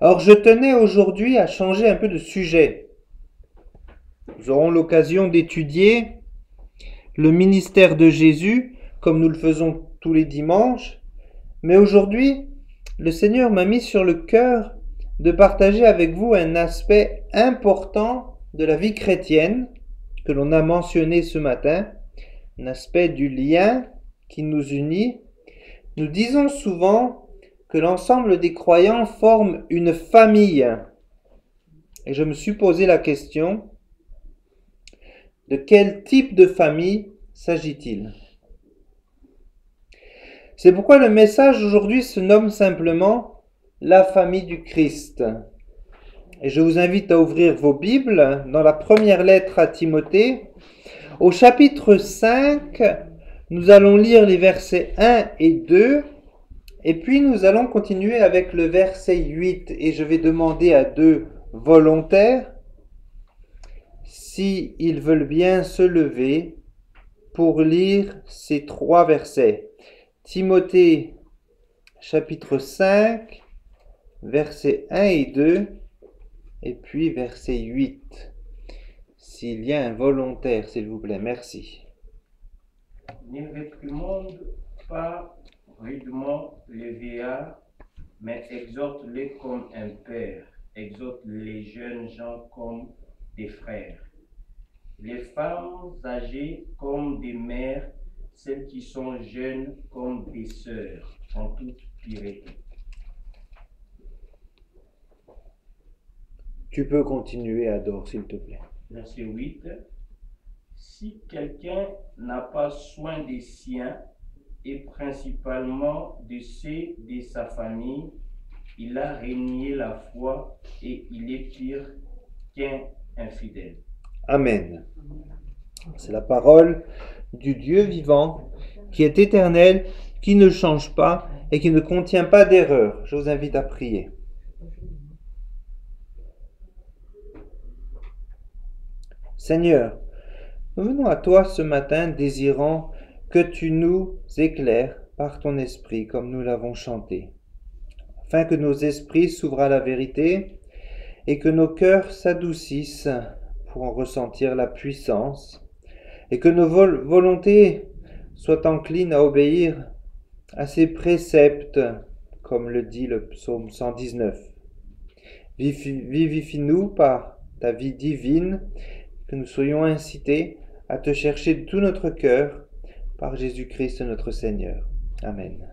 Alors je tenais aujourd'hui à changer un peu de sujet. Nous aurons l'occasion d'étudier le ministère de Jésus comme nous le faisons tous les dimanches. Mais aujourd'hui, le Seigneur m'a mis sur le cœur de partager avec vous un aspect important de la vie chrétienne que l'on a mentionné ce matin, un aspect du lien qui nous unit. Nous disons souvent que l'ensemble des croyants forment une famille. Et je me suis posé la question, de quel type de famille s'agit-il ? C'est pourquoi le message aujourd'hui se nomme simplement la famille du Christ. Et je vous invite à ouvrir vos Bibles dans la première lettre à Timothée. Au chapitre 5, nous allons lire les versets 1 et 2. Et puis nous allons continuer avec le verset 8. Et je vais demander à deux volontaires s'ils veulent bien se lever pour lire ces trois versets. Timothée, chapitre 5, versets 1 et 2, et puis verset 8. S'il y a un volontaire, s'il vous plaît, merci. Ne réprimande pas rudement le vieillard, mais exhorte-les comme un père, exhorte les jeunes gens comme des frères. Les femmes âgées comme des mères, celles qui sont jeunes comme des sœurs, en toute pureté. Tu peux continuer, Adore, s'il te plaît. Verset 8. Si quelqu'un n'a pas soin des siens, et principalement de ceux de sa famille, il a renié la foi et il est pire qu'un infidèle. Amen. C'est la parole du Dieu vivant, qui est éternel, qui ne change pas et qui ne contient pas d'erreur. Je vous invite à prier. Seigneur, nous venons à toi ce matin désirant que tu nous éclaires par ton esprit comme nous l'avons chanté, afin que nos esprits s'ouvrent à la vérité et que nos cœurs s'adoucissent pour en ressentir la puissance et que nos volontés soient enclines à obéir à ces préceptes, comme le dit le psaume 119. Vivifie-nous par ta vie divine, que nous soyons incités à te chercher de tout notre cœur par Jésus-Christ notre Seigneur. Amen.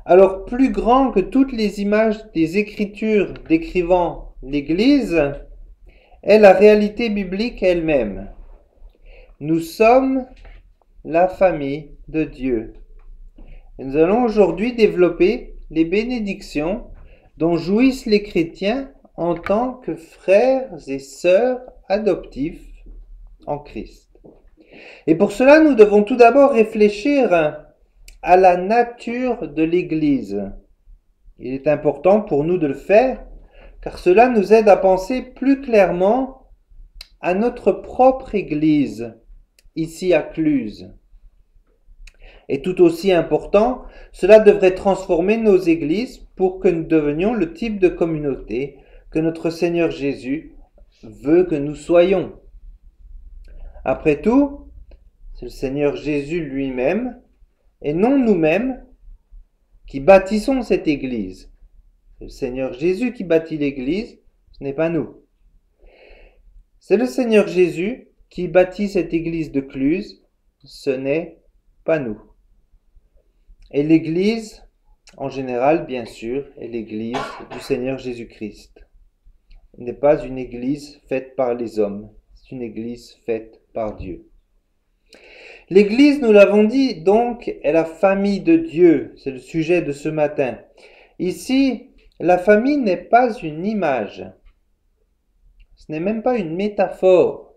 Alors, plus grand que toutes les images des Écritures décrivant l'Église est la réalité biblique elle-même. Nous sommes la famille de Dieu. Et nous allons aujourd'hui développer les bénédictions dont jouissent les chrétiens en tant que frères et sœurs adoptifs en Christ. Et pour cela, nous devons tout d'abord réfléchir à la nature de l'Église. Il est important pour nous de le faire, car cela nous aide à penser plus clairement à notre propre Église, ici à Cluse. Et tout aussi important, cela devrait transformer nos églises pour que nous devenions le type de communauté que notre Seigneur Jésus veut que nous soyons. Après tout, c'est le Seigneur Jésus lui-même, et non nous-mêmes, qui bâtissons cette Église. C'est le Seigneur Jésus qui bâtit l'Église, ce n'est pas nous. C'est le Seigneur Jésus qui bâtit cette Église de Cluse, ce n'est pas nous. Et l'Église, en général, bien sûr, est l'Église du Seigneur Jésus-Christ. Ce n'est pas une Église faite par les hommes, c'est une Église faite par Dieu. L'Église, nous l'avons dit, donc, est la famille de Dieu. C'est le sujet de ce matin. Ici, la famille n'est pas une image. Ce n'est même pas une métaphore.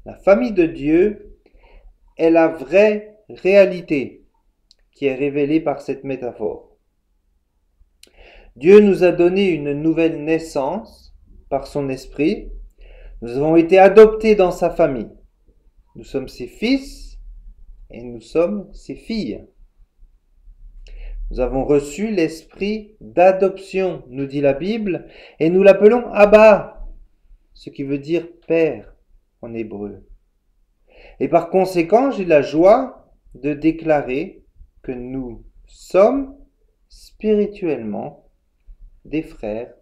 La famille de Dieu est la vraie réalité qui est révélée par cette métaphore. Dieu nous a donné une nouvelle naissance par son esprit. Nous avons été adoptés dans sa famille. Nous sommes ses fils et nous sommes ses filles. Nous avons reçu l'esprit d'adoption, nous dit la Bible, et nous l'appelons Abba, ce qui veut dire Père en hébreu. Et par conséquent, j'ai la joie de déclarer que nous sommes spirituellement des frères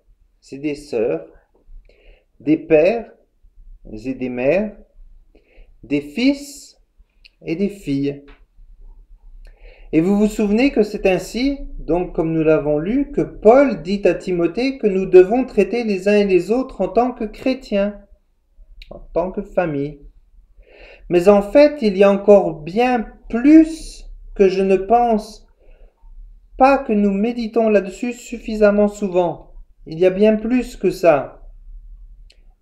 et des sœurs, des pères et des mères, des fils et des filles. Et vous vous souvenez que c'est ainsi, donc comme nous l'avons lu, que Paul dit à Timothée que nous devons traiter les uns et les autres en tant que chrétiens, en tant que famille. Mais en fait, il y a encore bien plus que je ne pense pas que nous méditons là-dessus suffisamment souvent. Il y a bien plus que ça.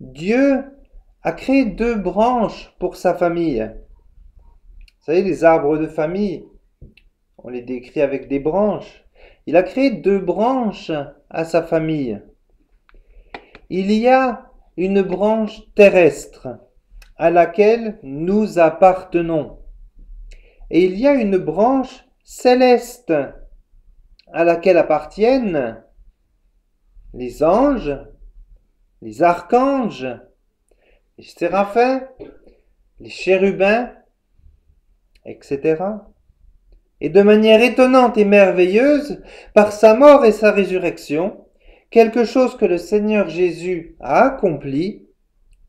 Dieu a créé 2 branches pour sa famille. Vous savez, les arbres de famille, on les décrit avec des branches. Il a créé 2 branches à sa famille. Il y a une branche terrestre à laquelle nous appartenons. Et il y a une branche céleste à laquelle appartiennent les anges, les archanges, les séraphins, les chérubins, etc. Et de manière étonnante et merveilleuse, par sa mort et sa résurrection, quelque chose que le Seigneur Jésus a accompli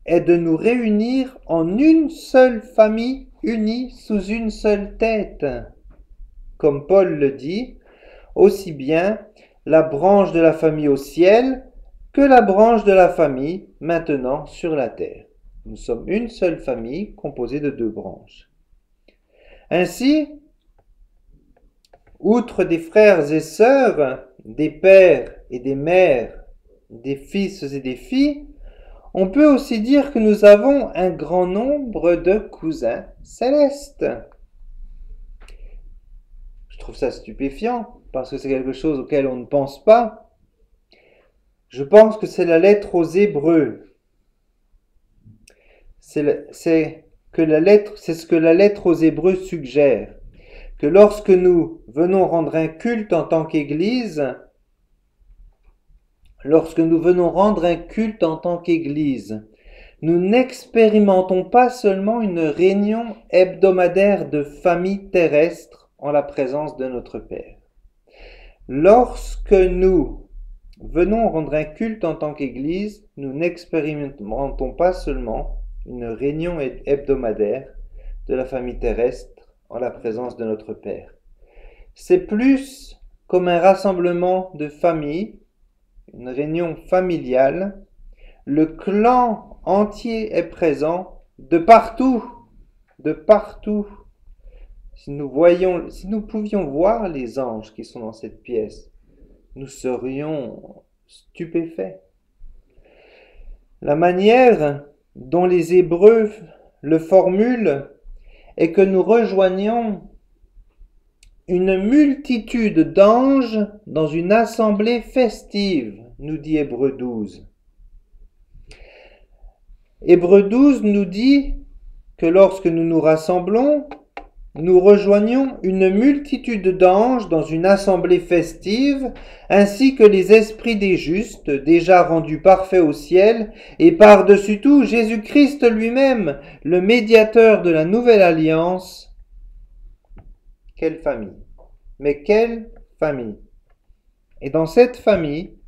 est de nous réunir en une seule famille unie sous une seule tête. Comme Paul le dit, aussi bien la branche de la famille au ciel que la branche de la famille maintenant sur la terre. Nous sommes une seule famille composée de 2 branches. Ainsi, outre des frères et sœurs, des pères et des mères, des fils et des filles, on peut aussi dire que nous avons un grand nombre de cousins célestes. Je trouve ça stupéfiant parce que c'est quelque chose auquel on ne pense pas. Je pense que c'est la lettre aux Hébreux. C'est ce que la lettre aux Hébreux suggère. Que lorsque nous venons rendre un culte en tant qu'Église, nous n'expérimentons pas seulement une réunion hebdomadaire de famille terrestre en la présence de notre Père. Lorsque nous venons rendre un culte en tant qu'Église, nous n'expérimentons pas seulement une réunion hebdomadaire de la famille terrestre en la présence de notre Père. C'est plus comme un rassemblement de famille, une réunion familiale. Le clan entier est présent de partout. Si nous pouvions voir les anges qui sont dans cette pièce, nous serions stupéfaits. La manière dont les Hébreux le formulent est que nous rejoignons une multitude d'anges dans une assemblée festive, nous dit Hébreux 12. Hébreux 12 nous dit que lorsque nous nous rassemblons, nous rejoignons une multitude d'anges dans une assemblée festive, ainsi que les esprits des justes, déjà rendus parfaits au ciel, et par-dessus tout, Jésus-Christ lui-même, le médiateur de la nouvelle alliance. Quelle famille! Mais quelle famille! Et dans cette famille,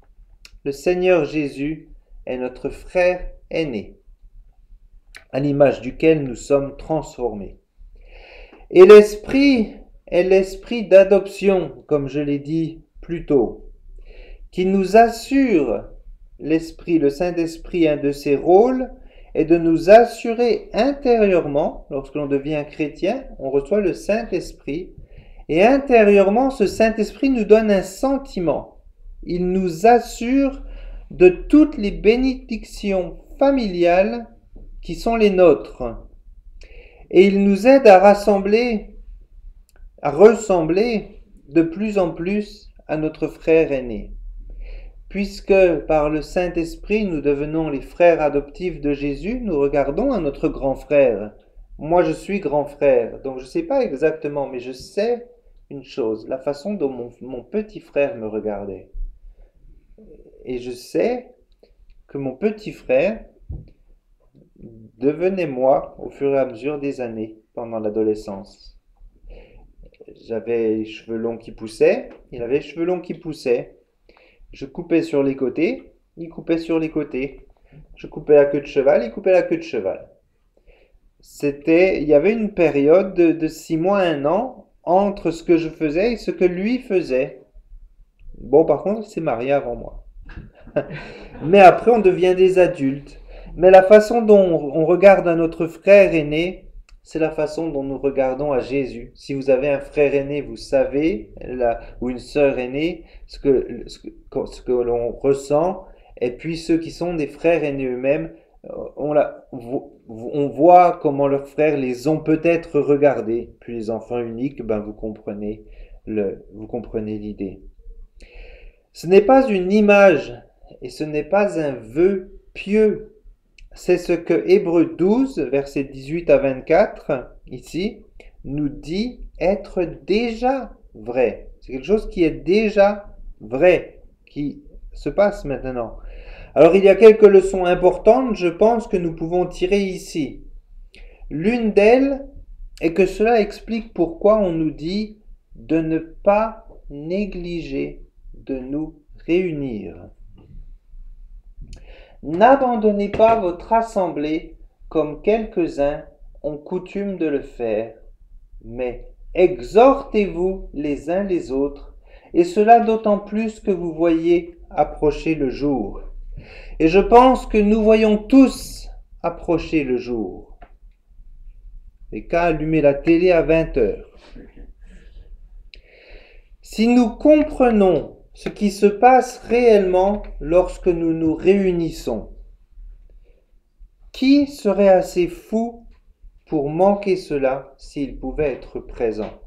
le Seigneur Jésus est notre frère aîné, à l'image duquel nous sommes transformés. Et l'Esprit est l'Esprit d'adoption, comme je l'ai dit plus tôt, qui nous assure, l'Esprit, le Saint-Esprit, un de ses rôles est de nous assurer intérieurement, lorsque l'on devient chrétien, on reçoit le Saint-Esprit, et intérieurement, ce Saint-Esprit nous donne un sentiment. Il nous assure de toutes les bénédictions familiales qui sont les nôtres. Et il nous aide à ressembler de plus en plus à notre frère aîné. Puisque par le Saint-Esprit, nous devenons les frères adoptifs de Jésus, nous regardons à notre grand frère. moi je suis grand frère, donc je ne sais pas exactement, mais je sais une chose, la façon dont mon petit frère me regardait. Et je sais que mon petit frère devenait moi au fur et à mesure des années pendant l'adolescence. J'avais les cheveux longs qui poussaient, il avait les cheveux longs qui poussaient. Je coupais sur les côtés, il coupait sur les côtés. Je coupais la queue de cheval, il coupait la queue de cheval. Il y avait une période de 6 mois, 1 an entre ce que je faisais et ce que lui faisait. Bon, par contre, il s'est marié avant moi. Mais après, on devient des adultes. Mais la façon dont on regarde à notre frère aîné, c'est la façon dont nous regardons à Jésus. Si vous avez un frère aîné, vous savez, ou une sœur aînée, ce que l'on ressent. Et puis ceux qui sont des frères aînés eux-mêmes, on voit comment leurs frères les ont peut-être regardés. Puis les enfants uniques, ben vous comprenez l'idée. Ce n'est pas une image et ce n'est pas un vœu pieux. C'est ce que Hébreux 12, versets 18 à 24, ici, nous dit être déjà vrai. C'est quelque chose qui est déjà vrai, qui se passe maintenant. Alors il y a quelques leçons importantes, je pense, que nous pouvons tirer ici. L'une d'elles est que cela explique pourquoi on nous dit de ne pas négliger de nous réunir. N'abandonnez pas votre assemblée comme quelques-uns ont coutume de le faire, mais exhortez-vous les uns les autres, et cela d'autant plus que vous voyez approcher le jour. Et je pense que nous voyons tous approcher le jour. Et qu'à allumer la télé à 20h. Si nous comprenons ce qui se passe réellement lorsque nous nous réunissons, qui serait assez fou pour manquer cela s'il pouvait être présent?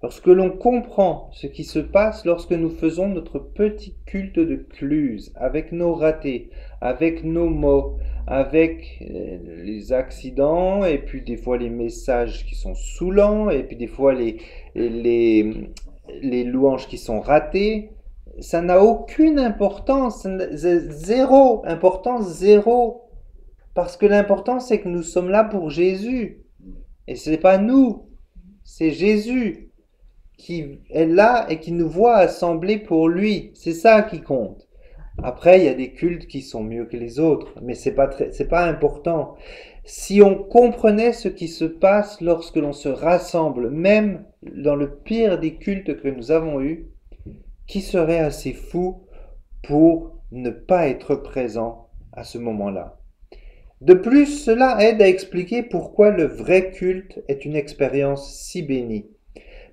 Lorsque l'on comprend ce qui se passe lorsque nous faisons notre petit culte de cluse, avec nos ratés, avec nos mots, avec les accidents, et puis des fois les messages qui sont saoulants, et puis des fois les louanges qui sont ratées, ça n'a aucune importance, zéro, importance zéro. Parce que l'important c'est que nous sommes là pour Jésus. Et ce n'est pas nous, c'est Jésus qui est là et qui nous voit assembler pour lui. C'est ça qui compte. Après, il y a des cultes qui sont mieux que les autres, mais c'est pas important. Si on comprenait ce qui se passe lorsque l'on se rassemble, même dans le pire des cultes que nous avons eus, qui serait assez fou pour ne pas être présent à ce moment-là? De plus, cela aide à expliquer pourquoi le vrai culte est une expérience si bénie.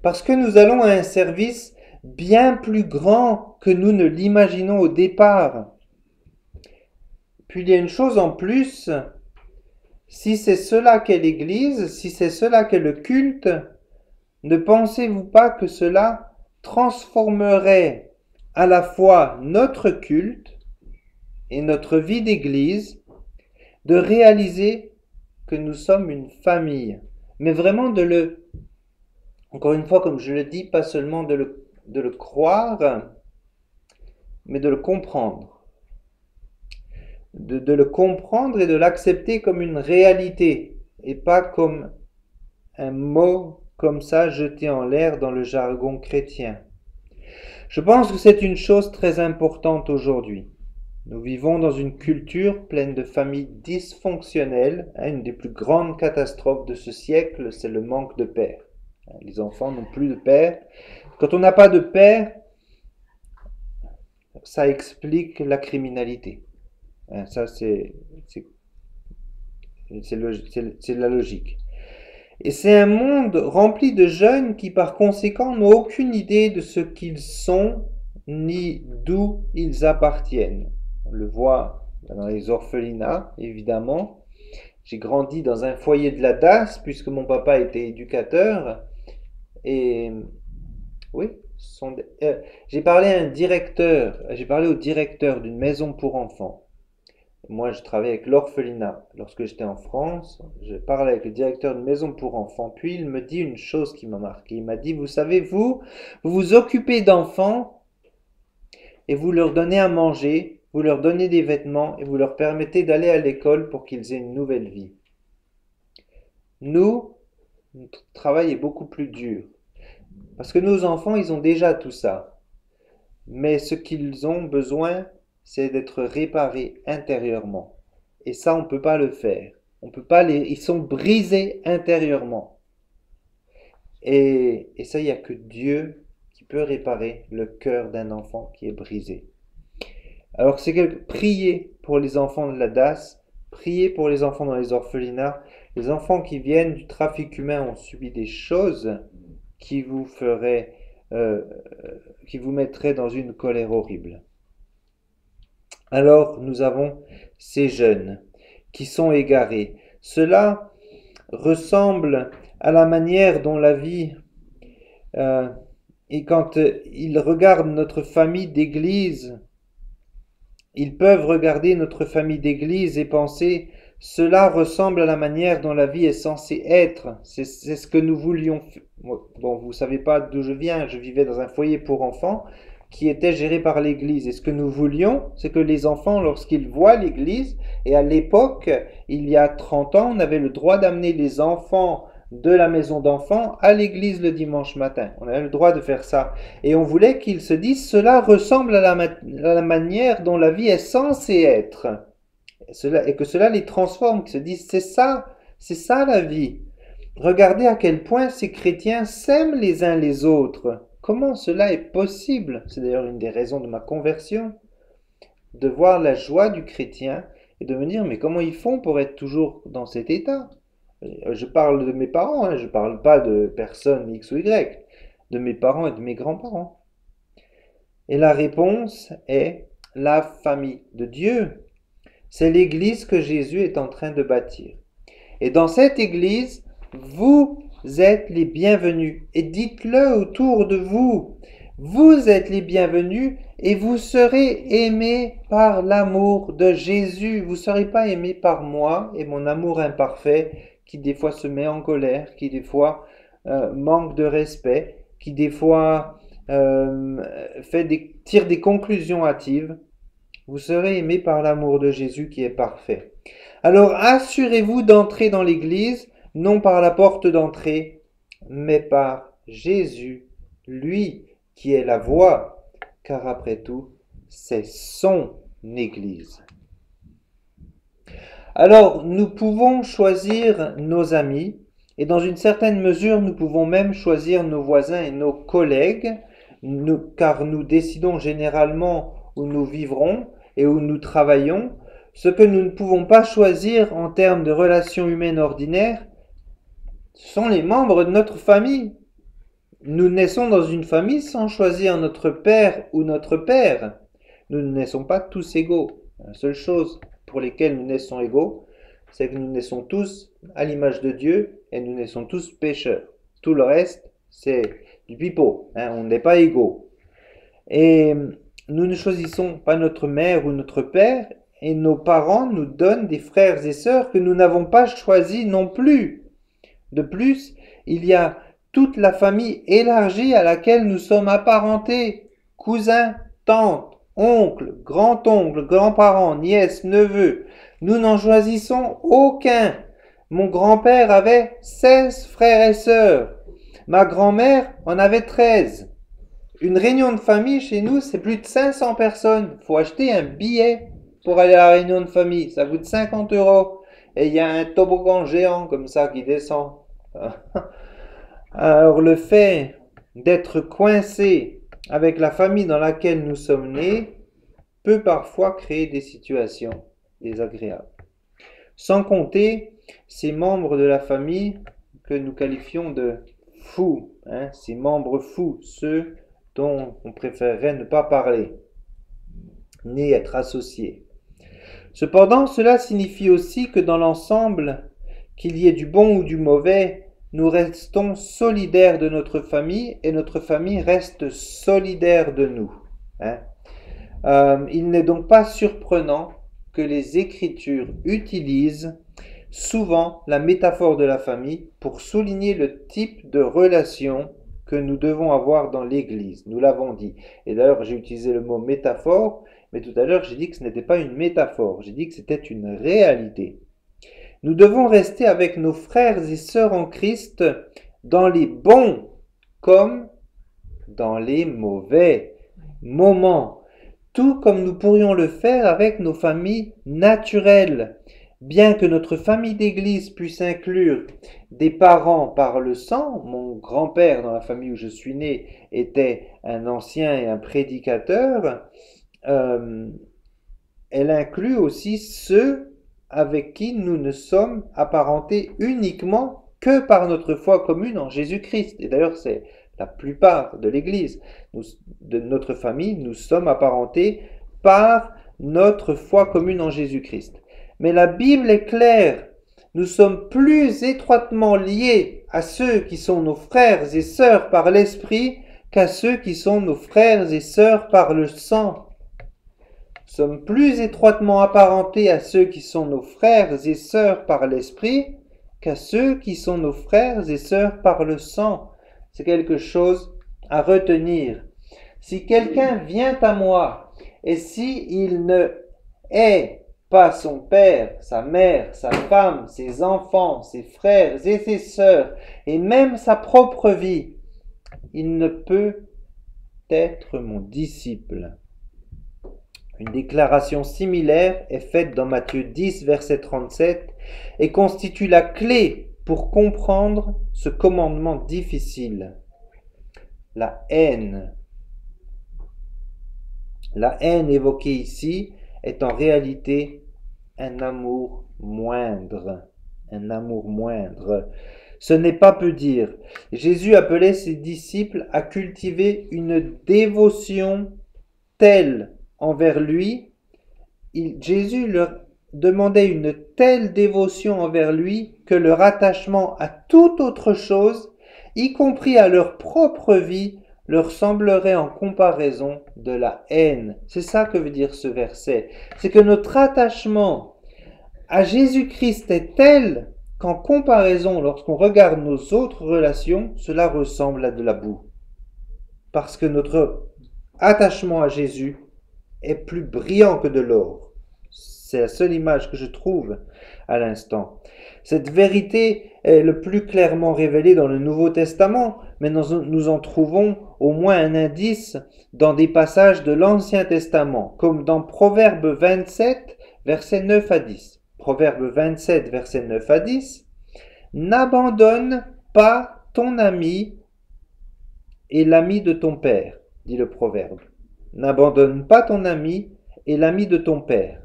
Parce que nous allons à un service bien plus grand que nous ne l'imaginons au départ. Puis il y a une chose en plus, si c'est cela qu'est l'Église, si c'est cela qu'est le culte, ne pensez-vous pas que cela transformerait à la fois notre culte et notre vie d'Église, de réaliser que nous sommes une famille, mais vraiment encore une fois, comme je le dis, pas seulement de le croire, mais de le comprendre. De le comprendre et de l'accepter comme une réalité, et pas comme un mot comme ça jeté en l'air dans le jargon chrétien. Je pense que c'est une chose très importante aujourd'hui. Nous vivons dans une culture pleine de familles dysfonctionnelles. Une des plus grandes catastrophes de ce siècle, c'est le manque de père. Les enfants n'ont plus de père. Quand on n'a pas de père, ça explique la criminalité. Ça, c'est la logique. Et c'est un monde rempli de jeunes qui, par conséquent, n'ont aucune idée de ce qu'ils sont ni d'où ils appartiennent. On le voit dans les orphelinats, évidemment. J'ai grandi dans un foyer de la DAS, puisque mon papa était éducateur. Et oui, j'ai parlé au directeur d'une maison pour enfants. Moi, je travaille avec l'orphelinat. Lorsque j'étais en France, je parlais avec le directeur de maison pour enfants, puis il me dit une chose qui m'a marqué. Il m'a dit, vous savez, vous vous occupez d'enfants et vous leur donnez à manger, vous leur donnez des vêtements et vous leur permettez d'aller à l'école pour qu'ils aient une nouvelle vie. Nous, notre travail est beaucoup plus dur. Parce que nos enfants, ils ont déjà tout ça. Mais ce qu'ils ont besoin, c'est d'être réparés intérieurement. Et ça, on ne peut pas le faire. On peut pas ils sont brisés intérieurement. Et ça, il n'y a que Dieu qui peut réparer le cœur d'un enfant qui est brisé. Alors, priez pour les enfants de la DAS, priez pour les enfants dans les orphelinats. Les enfants qui viennent du trafic humain ont subi des choses qui vous mettraient dans une colère horrible. Alors nous avons ces jeunes qui sont égarés. Cela ressemble à la manière dont la vie, et quand ils regardent notre famille d'église, ils peuvent regarder notre famille d'église et penser, cela ressemble à la manière dont la vie est censée être. C'est ce que nous voulions. Bon, vous savez pas d'où je viens, je vivais dans un foyer pour enfants qui était géré par l'église. Et ce que nous voulions, c'est que les enfants, lorsqu'ils voient l'église, et à l'époque, il y a 30 ans, on avait le droit d'amener les enfants de la maison d'enfants à l'église le dimanche matin. On avait le droit de faire ça. Et on voulait qu'ils se disent, cela ressemble à la manière dont la vie est censée être. Et que cela les transforme, qu'ils se disent, c'est ça la vie. Regardez à quel point ces chrétiens s'aiment les uns les autres. Comment cela est possible? C'est d'ailleurs une des raisons de ma conversion, de voir la joie du chrétien et de me dire, mais comment ils font pour être toujours dans cet état? Je parle de mes parents, je ne parle pas de personnes X ou Y, de mes parents et de mes grands-parents. Et la réponse est la famille de Dieu. C'est l'église que Jésus est en train de bâtir. Et dans cette église, vous êtes les bienvenus. Et dites-le autour de vous. Vous êtes les bienvenus et vous serez aimés par l'amour de Jésus. Vous ne serez pas aimés par moi et mon amour imparfait qui des fois se met en colère, qui des fois manque de respect, qui des fois tire des conclusions hâtives. Vous serez aimés par l'amour de Jésus qui est parfait. Alors assurez-vous d'entrer dans l'église, non par la porte d'entrée, mais par Jésus, lui qui est la voie, car après tout, c'est son église. Alors, nous pouvons choisir nos amis, et dans une certaine mesure, nous pouvons même choisir nos voisins et nos collègues, car nous décidons généralement où nous vivrons et où nous travaillons. Ce que nous ne pouvons pas choisir en termes de relations humaines ordinaires, ce sont les membres de notre famille. Nous naissons dans une famille sans choisir notre père ou notre père. Nous ne naissons pas tous égaux. La seule chose pour lesquelles nous naissons égaux, c'est que nous naissons tous à l'image de Dieu et nous naissons tous pécheurs. Tout le reste, c'est du pipeau. On n'est pas égaux. Et nous ne choisissons pas notre mère ou notre père et nos parents nous donnent des frères et sœurs que nous n'avons pas choisis non plus. De plus, il y a toute la famille élargie à laquelle nous sommes apparentés. Cousins, tantes, oncles, grands-oncles, grands-parents, nièces, neveux. Nous n'en choisissons aucun. Mon grand-père avait 16 frères et sœurs. Ma grand-mère en avait 13. Une réunion de famille chez nous, c'est plus de 500 personnes. Il faut acheter un billet pour aller à la réunion de famille. Ça coûte 50 €. Et il y a un toboggan géant comme ça qui descend. Alors le fait d'être coincé avec la famille dans laquelle nous sommes nés peut parfois créer des situations désagréables. Sans compter ces membres de la famille que nous qualifions de fous, ces membres fous, ceux dont on préférerait ne pas parler, ni être associé. Cependant, cela signifie aussi que dans l'ensemble, qu'il y ait du bon ou du mauvais, nous restons solidaires de notre famille et notre famille reste solidaire de nous. Il n'est donc pas surprenant que les Écritures utilisent souvent la métaphore de la famille pour souligner le type de relation que nous devons avoir dans l'Église. Nous l'avons dit. Et d'ailleurs, j'ai utilisé le mot métaphore, mais tout à l'heure, j'ai dit que ce n'était pas une métaphore. J'ai dit que c'était une réalité. Nous devons rester avec nos frères et sœurs en Christ dans les bons comme dans les mauvais moments, tout comme nous pourrions le faire avec nos familles naturelles. Bien que notre famille d'église puisse inclure des parents par le sang, mon grand-père dans la famille où je suis né était un ancien et un prédicateur, elle inclut aussi ceux avec qui nous ne sommes apparentés uniquement que par notre foi commune en Jésus-Christ. Et d'ailleurs, c'est la plupart de l'Église, de notre famille, nous sommes apparentés par notre foi commune en Jésus-Christ. Mais la Bible est claire, nous sommes plus étroitement liés à ceux qui sont nos frères et sœurs par l'Esprit qu'à ceux qui sont nos frères et sœurs par le sang. Nous sommes plus étroitement apparentés à ceux qui sont nos frères et sœurs par l'Esprit qu'à ceux qui sont nos frères et sœurs par le sang. C'est quelque chose à retenir. Si quelqu'un vient à moi et s'il ne est pas son père, sa mère, sa femme, ses enfants, ses frères et ses sœurs, et même sa propre vie, il ne peut être mon disciple. Une déclaration similaire est faite dans Matthieu 10, verset 37, et constitue la clé pour comprendre ce commandement difficile. La haine. La haine évoquée ici est en réalité un amour moindre. Un amour moindre. Ce n'est pas peu dire. Jésus appelait ses disciples à cultiver une dévotion telle envers lui. Jésus leur demandait une telle dévotion envers lui que leur attachement à toute autre chose, y compris à leur propre vie, leur semblerait en comparaison de la haine. C'est ça que veut dire ce verset. C'est que notre attachement à Jésus-Christ est tel qu'en comparaison, lorsqu'on regarde nos autres relations, cela ressemble à de la boue. Parce que notre attachement à Jésus est plus brillant que de l'or. C'est la seule image que je trouve à l'instant. Cette vérité est le plus clairement révélée dans le Nouveau Testament, mais nous en trouvons au moins un indice dans des passages de l'Ancien Testament, comme dans Proverbe 27, versets 9 à 10. Proverbe 27, versets 9 à 10. N'abandonne pas ton ami et l'ami de ton père, dit le proverbe. N'abandonne pas ton ami et l'ami de ton père.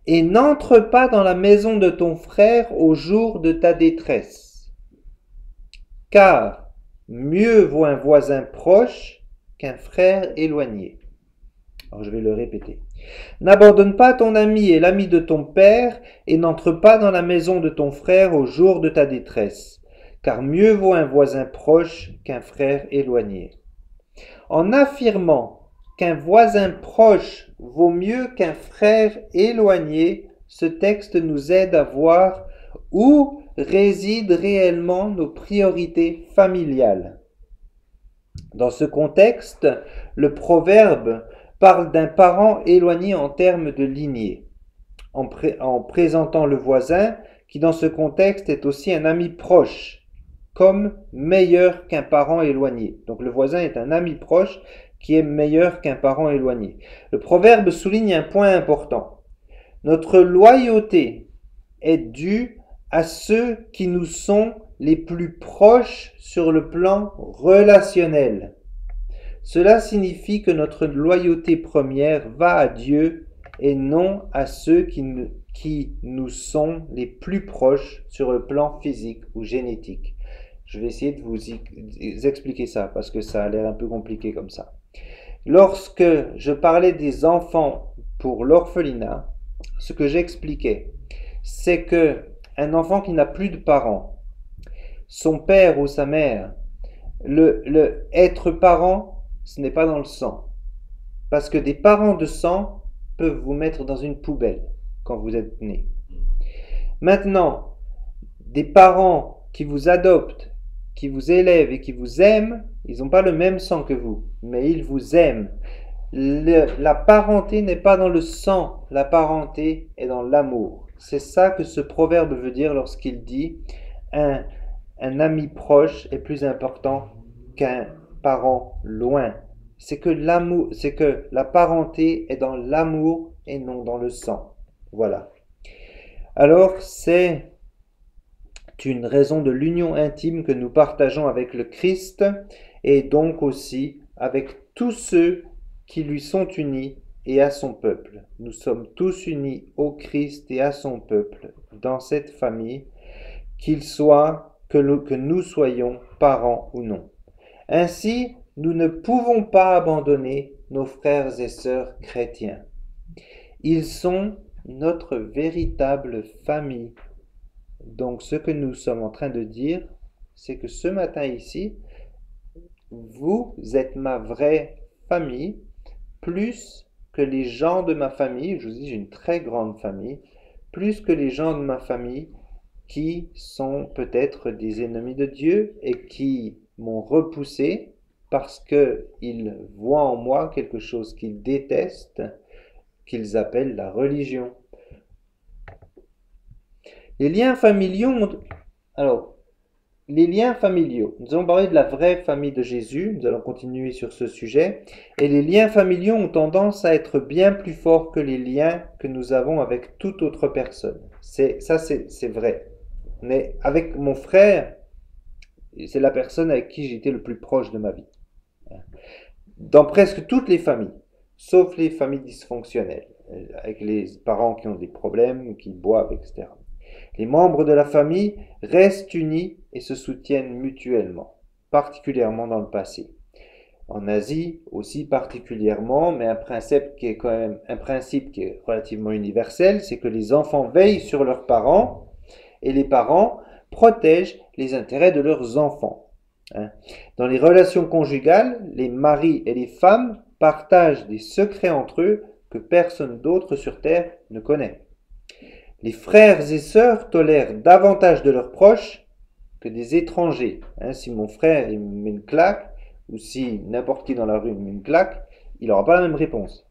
Et n'entre pas dans la maison de ton frère au jour de ta détresse. Car mieux vaut un voisin proche qu'un frère éloigné. Alors je vais le répéter. N'abandonne pas ton ami et l'ami de ton père, et n'entre pas dans la maison de ton frère au jour de ta détresse. Car mieux vaut un voisin proche qu'un frère éloigné. En affirmant qu'un voisin proche vaut mieux qu'un frère éloigné, ce texte nous aide à voir où résident réellement nos priorités familiales. Dans ce contexte, le proverbe parle d'un parent éloigné en termes de lignée, en présentant le voisin qui dans ce contexte est aussi un ami proche, comme meilleur qu'un parent éloigné. Donc le voisin est un ami proche qui est meilleur qu'un parent éloigné. Le proverbe souligne un point important. Notre loyauté est due à ceux qui nous sont les plus proches sur le plan relationnel. Cela signifie que notre loyauté première va à Dieu et non à ceux qui nous sont les plus proches sur le plan physique ou génétique. Je vais essayer de vous expliquer ça parce que ça a l'air un peu compliqué comme ça. Lorsque je parlais des enfants pour l'orphelinat, ce que j'expliquais, c'est que un enfant qui n'a plus de parents, son père ou sa mère, le être parent, ce n'est pas dans le sang. Parce que des parents de sang peuvent vous mettre dans une poubelle quand vous êtes né. Maintenant, des parents qui vous adoptent, qui vous élèvent et qui vous aiment, ils n'ont pas le même sang que vous, mais ils vous aiment. La parenté n'est pas dans le sang, la parenté est dans l'amour. C'est ça que ce proverbe veut dire lorsqu'il dit un ami proche est plus important qu'un parent loin. C'est que l'amour, c'est que la parenté est dans l'amour et non dans le sang. Voilà. Alors c'est une raison de l'union intime que nous partageons avec le Christ et donc aussi avec tous ceux qui lui sont unis et à son peuple. Nous sommes tous unis au Christ et à son peuple dans cette famille, qu'il soit que nous soyons parents ou non. Ainsi, nous ne pouvons pas abandonner nos frères et sœurs chrétiens. Ils sont notre véritable famille. Donc ce que nous sommes en train de dire, c'est que ce matin ici, vous êtes ma vraie famille, plus que les gens de ma famille, je vous dis j'ai une très grande famille, plus que les gens de ma famille qui sont peut-être des ennemis de Dieu et qui m'ont repoussé parce qu'ils voient en moi quelque chose qu'ils détestent, qu'ils appellent la religion. Les liens familiaux, nous allons parler de la vraie famille de Jésus, nous allons continuer sur ce sujet, et les liens familiaux ont tendance à être bien plus forts que les liens que nous avons avec toute autre personne. C'est vrai. Mais avec mon frère, c'est la personne avec qui j'étais le plus proche de ma vie. Dans presque toutes les familles, sauf les familles dysfonctionnelles, avec les parents qui ont des problèmes, qui boivent, etc. Les membres de la famille restent unis et se soutiennent mutuellement, particulièrement dans le passé. En Asie aussi particulièrement, mais un principe qui est quand même un principe qui est relativement universel, c'est que les enfants veillent sur leurs parents et les parents protègent les intérêts de leurs enfants. Dans les relations conjugales, les maris et les femmes partagent des secrets entre eux que personne d'autre sur Terre ne connaît. Les frères et sœurs tolèrent davantage de leurs proches que des étrangers. Si mon frère il me met une claque, ou si n'importe qui dans la rue me met une claque, il n'aura pas la même réponse.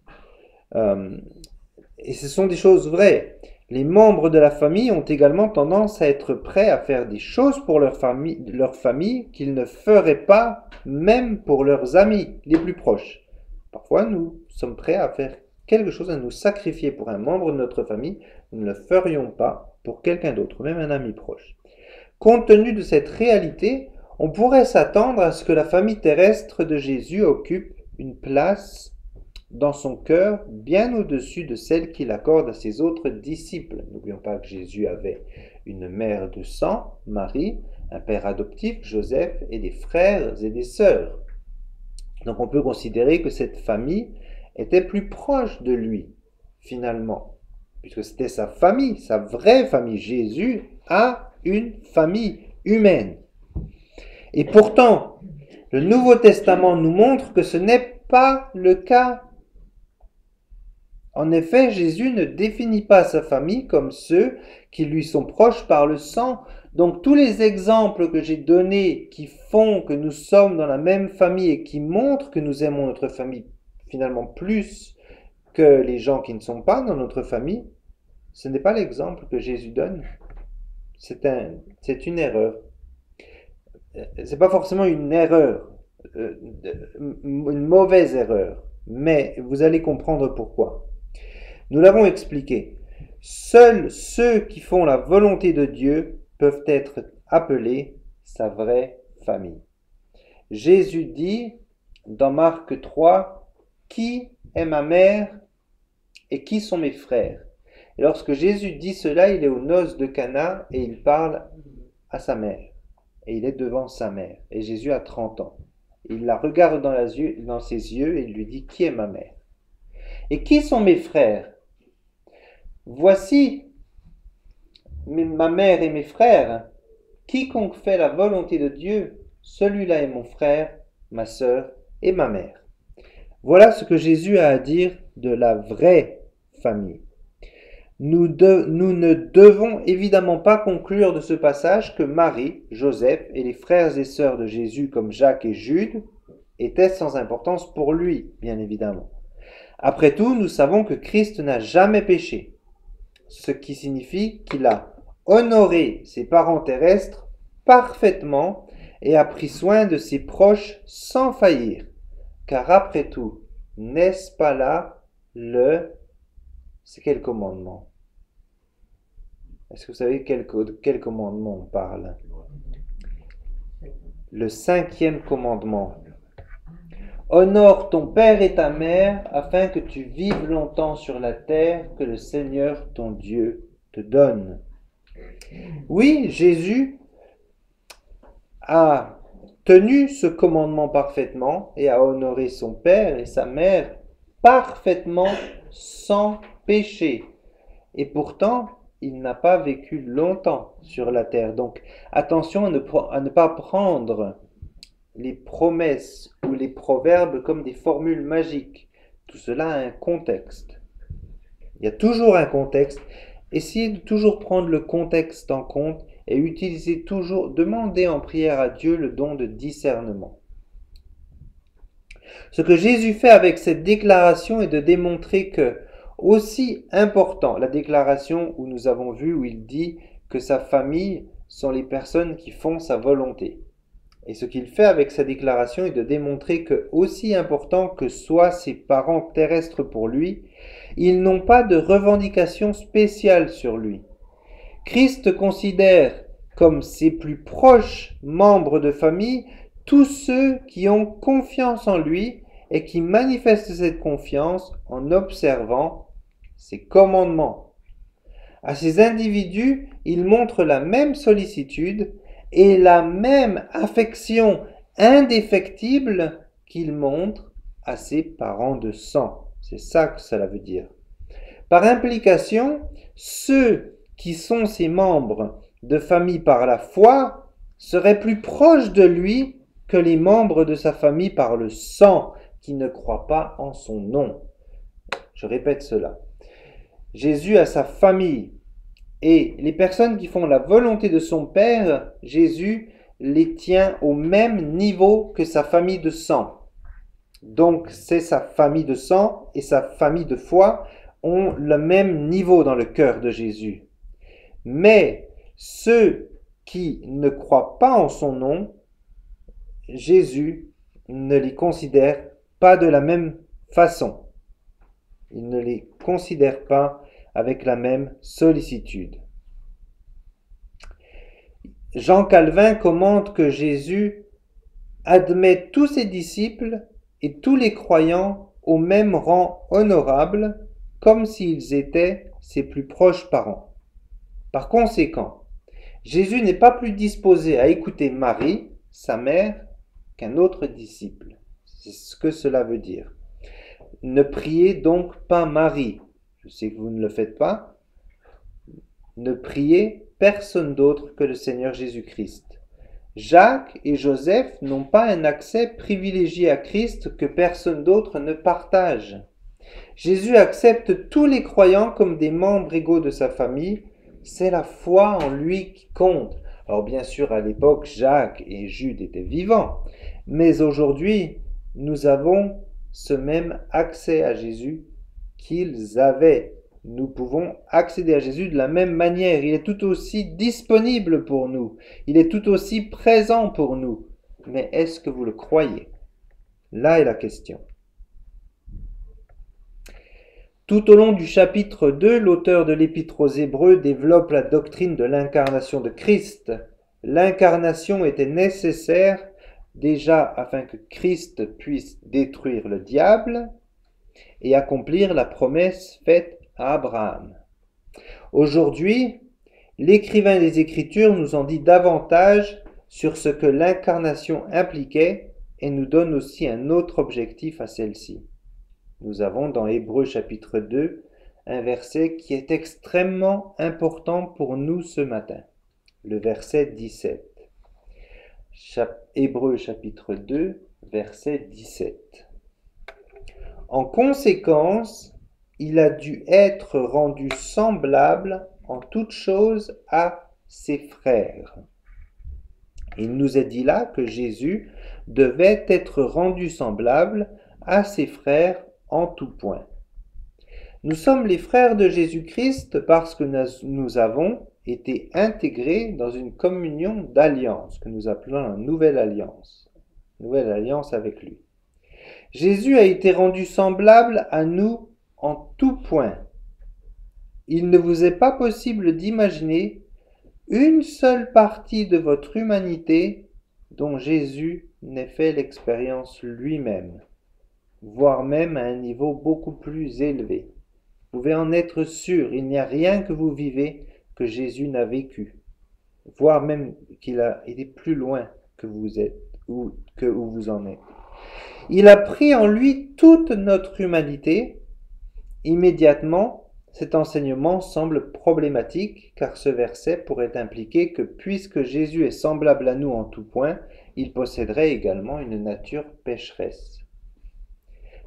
Et ce sont des choses vraies. Les membres de la famille ont également tendance à être prêts à faire des choses pour leur famille qu'ils ne feraient pas même pour leurs amis les plus proches. Parfois, nous sommes prêts à faire quelque chose, à nous sacrifier pour un membre de notre famille. Nous ne le ferions pas pour quelqu'un d'autre, même un ami proche. Compte tenu de cette réalité, on pourrait s'attendre à ce que la famille terrestre de Jésus occupe une place dans son cœur bien au-dessus de celle qu'il accorde à ses autres disciples. N'oublions pas que Jésus avait une mère de sang, Marie, un père adoptif, Joseph, et des frères et des sœurs. Donc on peut considérer que cette famille était plus proche de lui, finalement, puisque c'était sa famille, sa vraie famille. Jésus a une famille humaine. Et pourtant, le Nouveau Testament nous montre que ce n'est pas le cas. En effet, Jésus ne définit pas sa famille comme ceux qui lui sont proches par le sang. Donc tous les exemples que j'ai donnés qui font que nous sommes dans la même famille et qui montrent que nous aimons notre famille finalement plus que les gens qui ne sont pas dans notre famille, ce n'est pas l'exemple que Jésus donne. C'est une erreur. C'est pas forcément une erreur, une mauvaise erreur, mais vous allez comprendre pourquoi. Nous l'avons expliqué. Seuls ceux qui font la volonté de Dieu peuvent être appelés sa vraie famille. Jésus dit dans Marc 3, « Qui est ma mère et qui sont mes frères ?» Et lorsque Jésus dit cela, il est aux noces de Cana et il parle à sa mère. Et il est devant sa mère. Et Jésus a 30 ans. Il la regarde dans ses yeux et il lui dit « Qui est ma mère ?» Et qui sont mes frères? Voici ma mère et mes frères. Quiconque fait la volonté de Dieu, celui-là est mon frère, ma sœur et ma mère. Voilà ce que Jésus a à dire de la vraie famille. Nous ne devons évidemment pas conclure de ce passage que Marie, Joseph et les frères et sœurs de Jésus comme Jacques et Jude étaient sans importance pour lui, bien évidemment. Après tout, nous savons que Christ n'a jamais péché, ce qui signifie qu'il a honoré ses parents terrestres parfaitement et a pris soin de ses proches sans faillir. Car après tout, n'est-ce pas là c'est quel commandement? Est-ce que vous savez de quel commandement on parle? Le 5e commandement. Honore ton père et ta mère afin que tu vives longtemps sur la terre que le Seigneur ton Dieu te donne. Oui, Jésus a tenu ce commandement parfaitement et a honoré son père et sa mère parfaitement sans péché. Et pourtant, il n'a pas vécu longtemps sur la terre. Donc, attention à ne pas prendre les promesses ou les proverbes comme des formules magiques. Tout cela a un contexte. Il y a toujours un contexte. Essayez de toujours prendre le contexte en compte et utilisez toujours, demandez en prière à Dieu le don de discernement. Ce que Jésus fait avec cette déclaration est de démontrer que, aussi important, la déclaration où nous avons vu, où il dit que sa famille sont les personnes qui font sa volonté. Et ce qu'il fait avec sa déclaration est de démontrer que, aussi important que soient ses parents terrestres pour lui, ils n'ont pas de revendication spéciale sur lui. Christ considère comme ses plus proches membres de famille tous ceux qui ont confiance en lui et qui manifestent cette confiance en observant ses commandements. À ces individus, il montre la même sollicitude et la même affection indéfectible qu'il montre à ses parents de sang. C'est ça que cela veut dire. Par implication, ceux qui sont ses membres de famille par la foi seraient plus proches de lui que les membres de sa famille par le sang qui ne croient pas en son nom. Je répète cela. Jésus a sa famille et les personnes qui font la volonté de son Père, Jésus les tient au même niveau que sa famille de sang. Donc c'est sa famille de sang et sa famille de foi ont le même niveau dans le cœur de Jésus. Mais ceux qui ne croient pas en son nom, Jésus ne les considère pas de la même façon. Il ne les considère pas avec la même sollicitude. Jean Calvin commente que Jésus admet tous ses disciples et tous les croyants au même rang honorable, comme s'ils étaient ses plus proches parents. Par conséquent, Jésus n'est pas plus disposé à écouter Marie, sa mère, qu'un autre disciple. C'est ce que cela veut dire. Ne priez donc pas Marie. Je sais que vous ne le faites pas. Ne priez personne d'autre que le Seigneur Jésus-Christ. Jacques et Joseph n'ont pas un accès privilégié à Christ que personne d'autre ne partage. Jésus accepte tous les croyants comme des membres égaux de sa famille. C'est la foi en lui qui compte. Alors bien sûr, à l'époque, Jacques et Jude étaient vivants. Mais aujourd'hui, nous avons ce même accès à Jésus qu'ils avaient. Nous pouvons accéder à Jésus de la même manière. Il est tout aussi disponible pour nous. Il est tout aussi présent pour nous. Mais est-ce que vous le croyez? Là est la question. Tout au long du chapitre 2, l'auteur de l'Épître aux Hébreux développe la doctrine de l'incarnation de Christ. L'incarnation était nécessaire déjà afin que Christ puisse détruire le diable et accomplir la promesse faite à Abraham. Aujourd'hui, l'écrivain des Écritures nous en dit davantage sur ce que l'incarnation impliquait et nous donne aussi un autre objectif à celle-ci. Nous avons dans Hébreux chapitre 2 un verset qui est extrêmement important pour nous ce matin, le verset 17. Hébreux chapitre 2, verset 17. En conséquence, il a dû être rendu semblable en toutes choses à ses frères. Il nous est dit là que Jésus devait être rendu semblable à ses frères en tout point. Nous sommes les frères de Jésus-Christ parce que nous avons été intégrés dans une communion d'alliance que nous appelons la nouvelle alliance avec lui. Jésus a été rendu semblable à nous en tout point. Il ne vous est pas possible d'imaginer une seule partie de votre humanité dont Jésus n'ait fait l'expérience lui-même, voire même à un niveau beaucoup plus élevé. Vous pouvez en être sûr, il n'y a rien que vous vivez que Jésus n'a vécu, voire même qu'il a été plus loin que vous êtes ou que où vous en êtes. Il a pris en lui toute notre humanité. Immédiatement, cet enseignement semble problématique car ce verset pourrait impliquer que puisque Jésus est semblable à nous en tout point, il posséderait également une nature pécheresse.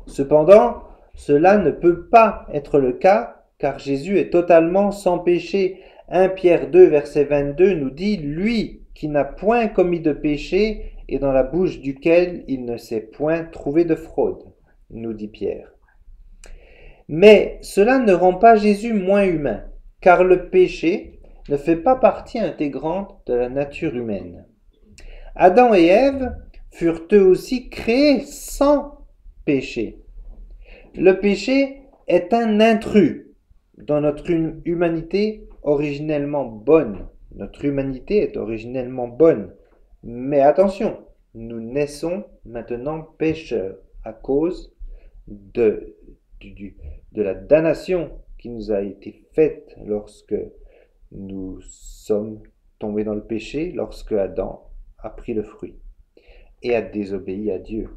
Cependant, cela ne peut pas être le cas car Jésus est totalement sans péché. 1 Pierre 2 verset 22 nous dit « Lui qui n'a point commis de péché et dans la bouche duquel il ne s'est point trouvé de fraude », nous dit Pierre. Mais cela ne rend pas Jésus moins humain, car le péché ne fait pas partie intégrante de la nature humaine. Adam et Ève furent eux aussi créés sans péché. Le péché est un intrus dans notre humanité originellement bonne. Notre humanité est originellement bonne. Mais attention, nous naissons maintenant pécheurs à cause de la damnation qui nous a été faite lorsque nous sommes tombés dans le péché, lorsque Adam a pris le fruit et a désobéi à Dieu.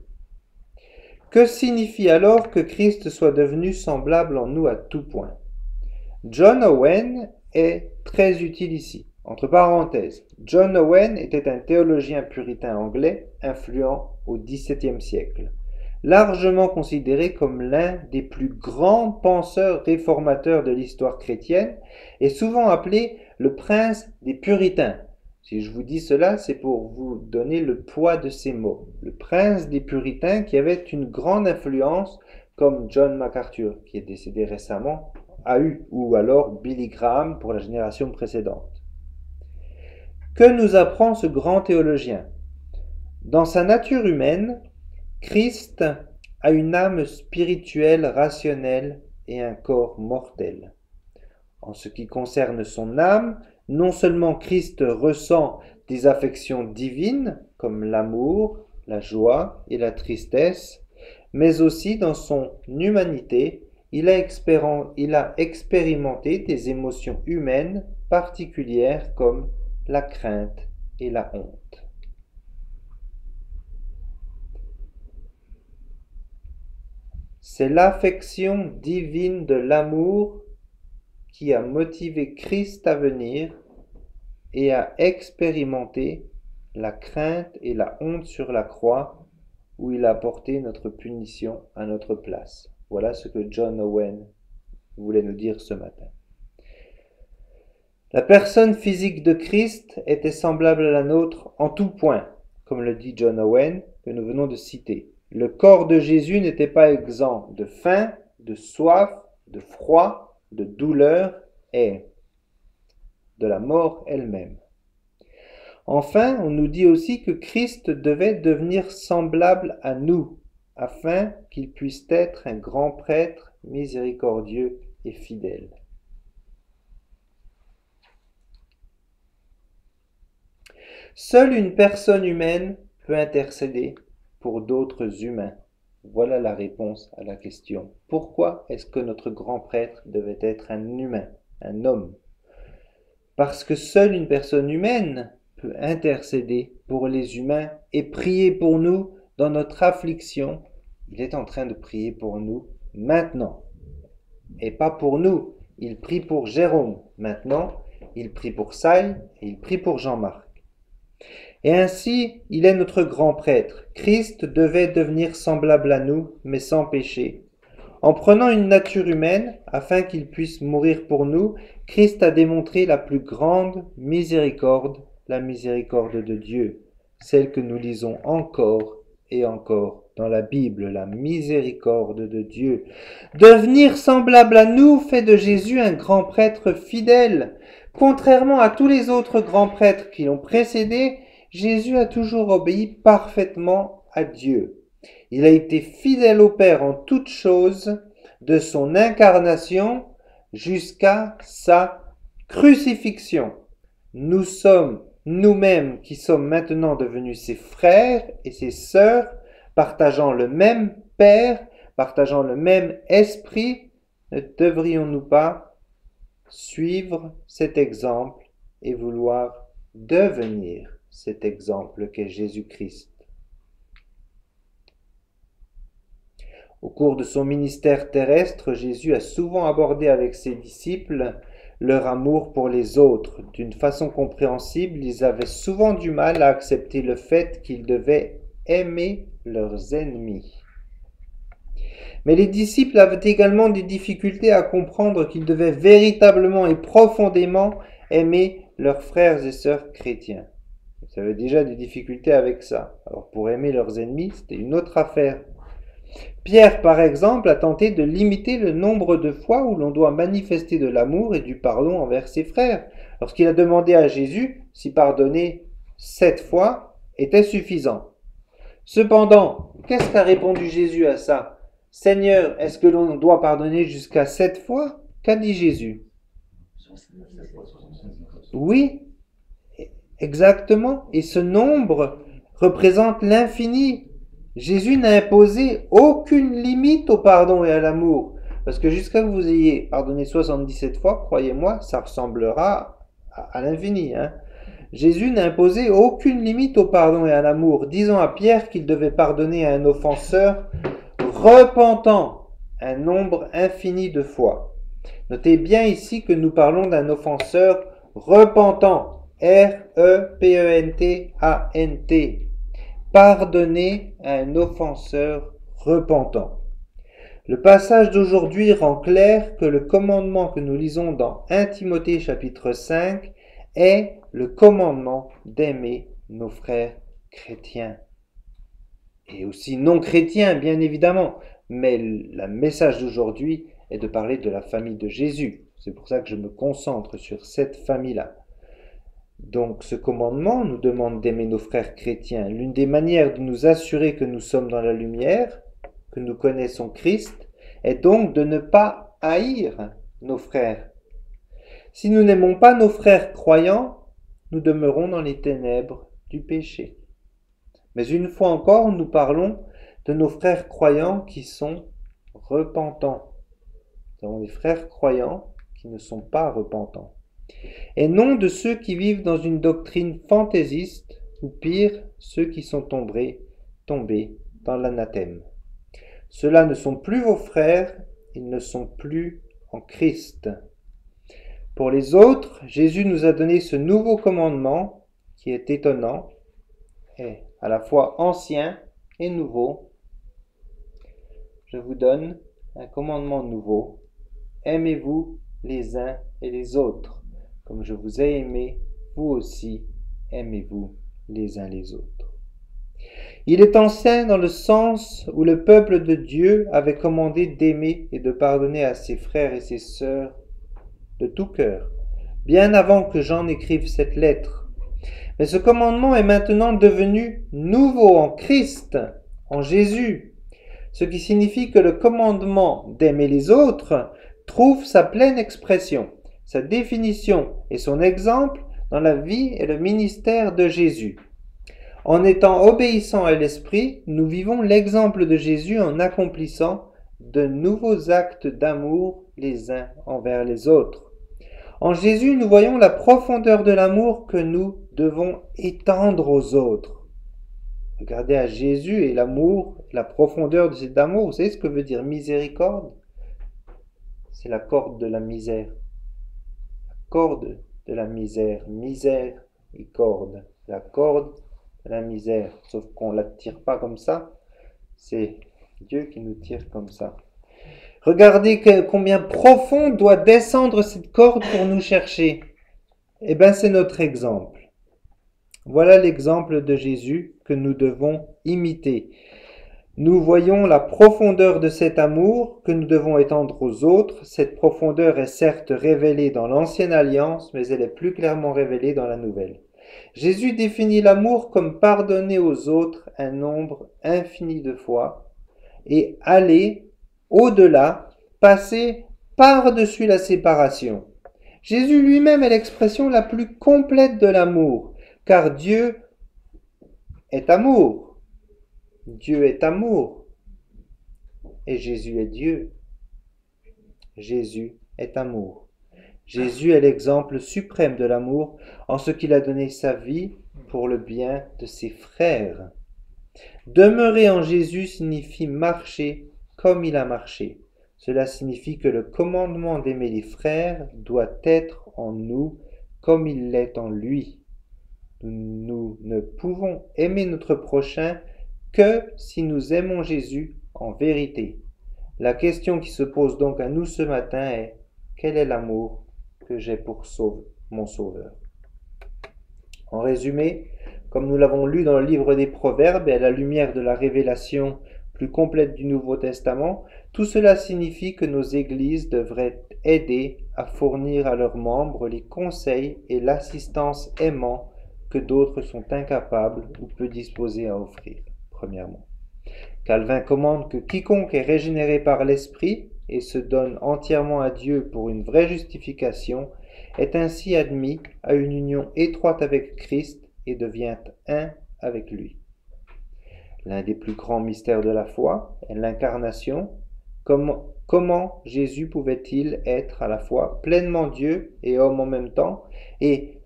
Que signifie alors que Christ soit devenu semblable en nous à tout point? John Owen est très utile ici. Entre parenthèses, John Owen était un théologien puritain anglais influent au XVIIe siècle, largement considéré comme l'un des plus grands penseurs réformateurs de l'histoire chrétienne et souvent appelé le prince des puritains. Si je vous dis cela, c'est pour vous donner le poids de ces mots. Le prince des puritains qui avait une grande influence, comme John MacArthur, qui est décédé récemment, a eu, ou alors Billy Graham pour la génération précédente. Que nous apprend ce grand théologien? Dans sa nature humaine, Christ a une âme spirituelle rationnelle et un corps mortel. En ce qui concerne son âme, non seulement Christ ressent des affections divines comme l'amour, la joie et la tristesse, mais aussi dans son humanité, il a expérimenté des émotions humaines particulières comme la crainte et la honte. C'est l'affection divine de l'amour qui a motivé Christ à venir et à expérimenter la crainte et la honte sur la croix où il a porté notre punition à notre place. Voilà ce que John Owen voulait nous dire ce matin. La personne physique de Christ était semblable à la nôtre en tout point, comme le dit John Owen, que nous venons de citer. Le corps de Jésus n'était pas exempt de faim, de soif, de froid, de douleur et de la mort elle-même. Enfin, on nous dit aussi que Christ devait devenir semblable à nous, afin qu'il puisse être un grand prêtre miséricordieux et fidèle. Seule une personne humaine peut intercéder pour d'autres humains. Voilà la réponse à la question. Pourquoi est-ce que notre grand prêtre devait être un humain, un homme? Parce que seule une personne humaine peut intercéder pour les humains et prier pour nous dans notre affliction. Il est en train de prier pour nous maintenant. Et pas pour nous. Il prie pour Jérôme maintenant. Il prie pour Saï et il prie pour Jean-Marc. Et ainsi, il est notre grand prêtre. Christ devait devenir semblable à nous, mais sans péché. En prenant une nature humaine, afin qu'il puisse mourir pour nous, Christ a démontré la plus grande miséricorde, la miséricorde de Dieu, celle que nous lisons encore et encore dans la Bible, la miséricorde de Dieu. Devenir semblable à nous fait de Jésus un grand prêtre fidèle. Contrairement à tous les autres grands prêtres qui l'ont précédé, Jésus a toujours obéi parfaitement à Dieu. Il a été fidèle au Père en toutes choses, de son incarnation jusqu'à sa crucifixion. Nous sommes nous-mêmes qui sommes maintenant devenus ses frères et ses sœurs, partageant le même Père, partageant le même esprit. Ne devrions-nous pas suivre cet exemple et vouloir devenir cet exemple qu'est Jésus-Christ? Au cours de son ministère terrestre, Jésus a souvent abordé avec ses disciples leur amour pour les autres. D'une façon compréhensible, ils avaient souvent du mal à accepter le fait qu'ils devaient aimer leurs ennemis. Mais les disciples avaient également des difficultés à comprendre qu'ils devaient véritablement et profondément aimer leurs frères et sœurs chrétiens. Ils avaient déjà des difficultés avec ça. Alors pour aimer leurs ennemis, c'était une autre affaire. Pierre, par exemple, a tenté de limiter le nombre de fois où l'on doit manifester de l'amour et du pardon envers ses frères, lorsqu'il a demandé à Jésus si pardonner 7 fois était suffisant. Cependant, qu'est-ce qu'a répondu Jésus à ça? Seigneur, est-ce que l'on doit pardonner jusqu'à 7 fois? Qu'a dit Jésus? Oui, exactement. Et ce nombre représente l'infini. Jésus n'a imposé aucune limite au pardon et à l'amour. Parce que jusqu'à ce que vous ayez pardonné 77 fois, croyez-moi, ça ressemblera à l'infini. Jésus n'a imposé aucune limite au pardon et à l'amour, disant à Pierre qu'il devait pardonner à un offenseur repentant un nombre infini de fois. Notez bien ici que nous parlons d'un offenseur repentant. R-E-P-E-N-T-A-N-T. Pardonner à un offenseur repentant. Le passage d'aujourd'hui rend clair que le commandement que nous lisons dans 1 Timothée chapitre 5 est le commandement d'aimer nos frères chrétiens. Et aussi non chrétiens, bien évidemment. Mais le message d'aujourd'hui est de parler de la famille de Jésus. C'est pour ça que je me concentre sur cette famille-là. Donc ce commandement nous demande d'aimer nos frères chrétiens. L'une des manières de nous assurer que nous sommes dans la lumière, que nous connaissons Christ, est donc de ne pas haïr nos frères. Si nous n'aimons pas nos frères croyants, nous demeurons dans les ténèbres du péché. Mais une fois encore, nous parlons de nos frères croyants qui sont repentants. Nous avons des frères croyants qui ne sont pas repentants. Et non de ceux qui vivent dans une doctrine fantaisiste, ou pire, ceux qui sont tombés dans l'anathème. Ceux-là ne sont plus vos frères, ils ne sont plus en Christ. Pour les autres, Jésus nous a donné ce nouveau commandement qui est étonnant, et à la fois ancien et nouveau. Je vous donne un commandement nouveau. Aimez-vous les uns et les autres. Comme je vous ai aimé, vous aussi, aimez-vous les uns les autres. Il est ancien dans le sens où le peuple de Dieu avait commandé d'aimer et de pardonner à ses frères et ses sœurs de tout cœur, bien avant que Jean n'écrive cette lettre. Mais ce commandement est maintenant devenu nouveau en Christ, en Jésus, ce qui signifie que le commandement d'aimer les autres trouve sa pleine expression, sa définition et son exemple dans la vie et le ministère de Jésus. En étant obéissants à l'Esprit, nous vivons l'exemple de Jésus en accomplissant de nouveaux actes d'amour les uns envers les autres. En Jésus, nous voyons la profondeur de l'amour que nous devons étendre aux autres. Regardez à Jésus et l'amour, la profondeur de cet amour. Vous savez ce que veut dire miséricorde? C'est la corde de la misère. Corde de la misère, misère et corde, la corde de la misère, sauf qu'on ne la tire pas comme ça, c'est Dieu qui nous tire comme ça. Regardez combien profond doit descendre cette corde pour nous chercher. Eh bien, c'est notre exemple. Voilà l'exemple de Jésus que nous devons imiter. Nous voyons la profondeur de cet amour que nous devons étendre aux autres. Cette profondeur est certes révélée dans l'Ancienne Alliance, mais elle est plus clairement révélée dans la Nouvelle. Jésus définit l'amour comme pardonner aux autres un nombre infini de fois et aller au-delà, passer par-dessus la séparation. Jésus lui-même est l'expression la plus complète de l'amour, car Dieu est amour. Dieu est amour. Et Jésus est Dieu. Jésus est amour. Jésus est l'exemple suprême de l'amour en ce qu'il a donné sa vie pour le bien de ses frères. Demeurer en Jésus signifie marcher comme il a marché. Cela signifie que le commandement d'aimer les frères doit être en nous comme il l'est en lui. Nous ne pouvons aimer notre prochain que si nous aimons Jésus en vérité. La question qui se pose donc à nous ce matin est: quel est l'amour que j'ai pour mon Sauveur? En résumé, comme nous l'avons lu dans le livre des Proverbes et à la lumière de la révélation plus complète du Nouveau Testament, tout cela signifie que nos églises devraient aider à fournir à leurs membres les conseils et l'assistance aimant que d'autres sont incapables ou peu disposés à offrir. Premièrement, Calvin commande que quiconque est régénéré par l'Esprit et se donne entièrement à Dieu pour une vraie justification est ainsi admis à une union étroite avec Christ et devient un avec lui. L'un des plus grands mystères de la foi est l'incarnation. Comment Jésus pouvait-il être à la fois pleinement Dieu et homme en même temps? Et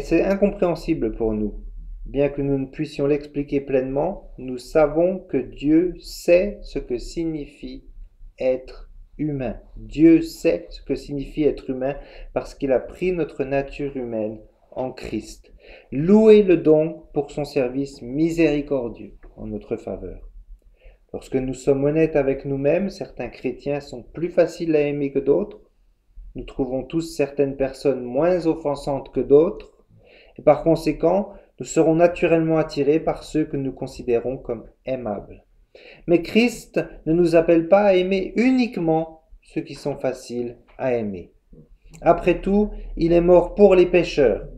c'est incompréhensible pour nous. Bien que nous ne puissions l'expliquer pleinement, nous savons que Dieu sait ce que signifie être humain. Dieu sait ce que signifie être humain parce qu'il a pris notre nature humaine en Christ. Louez-le donc pour son service miséricordieux en notre faveur. Lorsque nous sommes honnêtes avec nous-mêmes, certains chrétiens sont plus faciles à aimer que d'autres. Nous trouvons tous certaines personnes moins offensantes que d'autres. Et par conséquent, nous serons naturellement attirés par ceux que nous considérons comme aimables. Mais Christ ne nous appelle pas à aimer uniquement ceux qui sont faciles à aimer. Après tout, il est mort pour les pécheurs.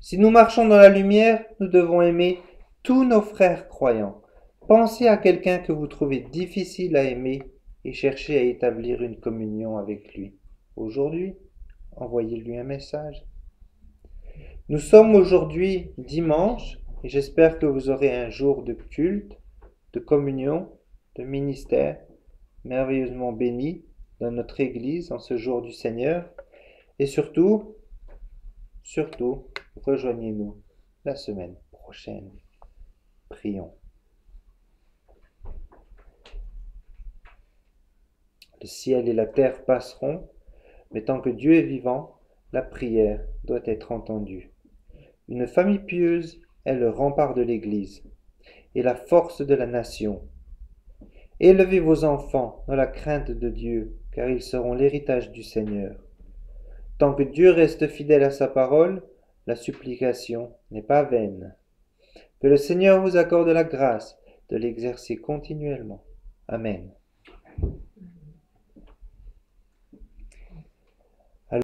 Si nous marchons dans la lumière, nous devons aimer tous nos frères croyants. Pensez à quelqu'un que vous trouvez difficile à aimer et cherchez à établir une communion avec lui. Aujourd'hui, envoyez-lui un message. Nous sommes aujourd'hui dimanche et j'espère que vous aurez un jour de culte, de communion, de ministère merveilleusement béni dans notre Église en ce jour du Seigneur. Et surtout, rejoignez-nous la semaine prochaine. Prions. Le ciel et la terre passeront, mais tant que Dieu est vivant, la prière doit être entendue. Une famille pieuse est le rempart de l'Église et la force de la nation. Élevez vos enfants dans la crainte de Dieu, car ils seront l'héritage du Seigneur. Tant que Dieu reste fidèle à sa parole, la supplication n'est pas vaine. Que le Seigneur vous accorde la grâce de l'exercer continuellement. Amen.